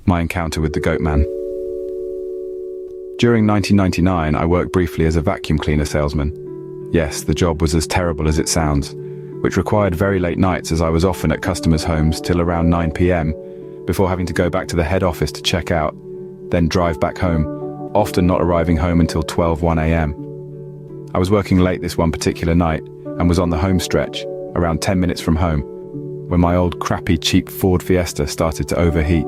My encounter with the Goatman. During 1999, I worked briefly as a vacuum cleaner salesman. Yes, the job was as terrible as it sounds, which required very late nights as I was often at customers' homes till around 9 p.m, before having to go back to the head office to check out, then drive back home, often not arriving home until 1 a.m. I was working late this one particular night and was on the home stretch, around 10 minutes from home, when my old crappy cheap Ford Fiesta started to overheat.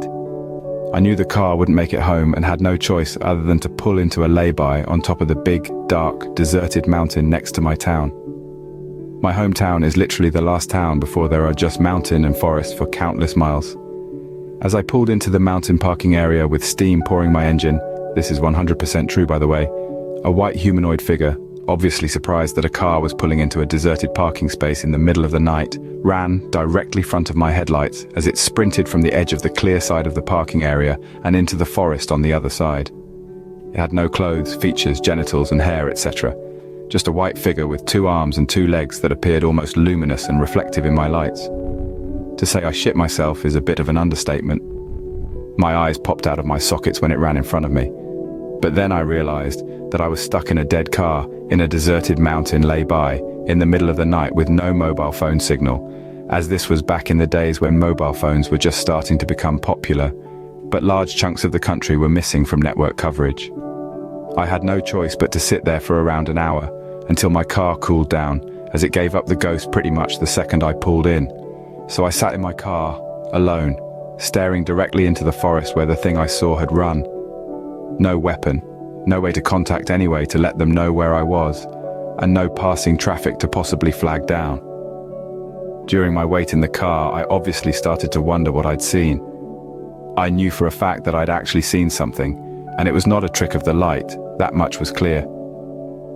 I knew the car wouldn't make it home and had no choice other than to pull into a lay-by on top of the big, dark, deserted mountain next to my town. My hometown is literally the last town before there are just mountain and forest for countless miles. As I pulled into the mountain parking area with steam pouring my engine, this is 100% true by the way, a white humanoid figure, obviously surprised that a car was pulling into a deserted parking space in the middle of the night, ran directly front of my headlights as it sprinted from the edge of the clear side of the parking area and into the forest on the other side. It had no clothes, features, genitals and hair, etc. Just a white figure with 2 arms and 2 legs that appeared almost luminous and reflective in my lights. To say I shit myself is a bit of an understatement. My eyes popped out of my sockets when it ran in front of me. But then I realized that I was stuck in a dead car in a deserted mountain lay-by in the middle of the night with no mobile phone signal, as this was back in the days when mobile phones were just starting to become popular, but large chunks of the country were missing from network coverage. I had no choice but to sit there for around an hour until my car cooled down, as it gave up the ghost pretty much the second I pulled in. So I sat in my car, alone, staring directly into the forest where the thing I saw had run. No weapon, no way to contact anyway to let them know where I was, and no passing traffic to possibly flag down. During my wait in the car, I obviously started to wonder what I'd seen. I knew for a fact that I'd actually seen something, and it was not a trick of the light, that much was clear.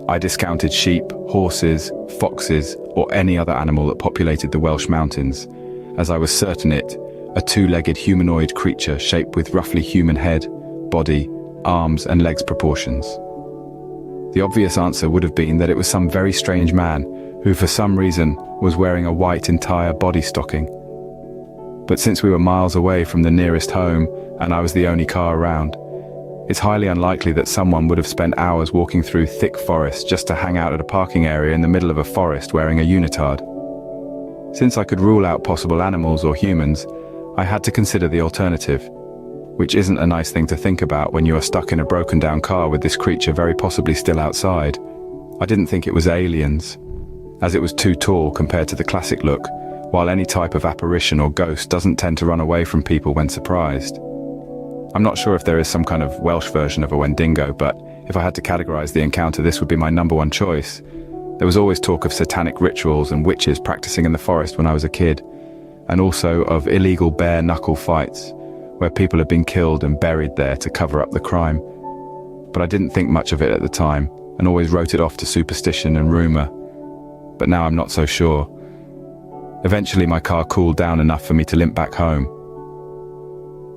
I discounted sheep, horses, foxes, or any other animal that populated the Welsh mountains, as I was certain it, a 2-legged humanoid creature shaped with roughly human head, body, arms and legs proportions. The obvious answer would have been that it was some very strange man who for some reason was wearing a white entire body stocking. But since we were miles away from the nearest home and I was the only car around, it's highly unlikely that someone would have spent hours walking through thick forest just to hang out at a parking area in the middle of a forest wearing a unitard. Since I could rule out possible animals or humans, I had to consider the alternative, which isn't a nice thing to think about when you are stuck in a broken down car with this creature very possibly still outside. I didn't think it was aliens, as it was too tall compared to the classic look, while any type of apparition or ghost doesn't tend to run away from people when surprised. I'm not sure if there is some kind of Welsh version of a Wendigo, but if I had to categorize the encounter, this would be my #1 choice. There was always talk of satanic rituals and witches practicing in the forest when I was a kid, and also of illegal bare-knuckle fights, where people had been killed and buried there to cover up the crime. But I didn't think much of it at the time, and always wrote it off to superstition and rumor. But now I'm not so sure. Eventually my car cooled down enough for me to limp back home.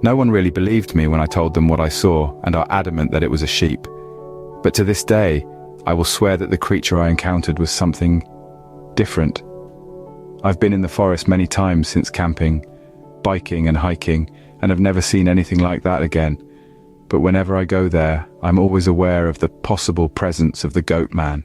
No one really believed me when I told them what I saw and are adamant that it was a sheep. But to this day, I will swear that the creature I encountered was something different. I've been in the forest many times since camping, biking and hiking, and have never seen anything like that again. But whenever I go there, I'm always aware of the possible presence of the Goatman.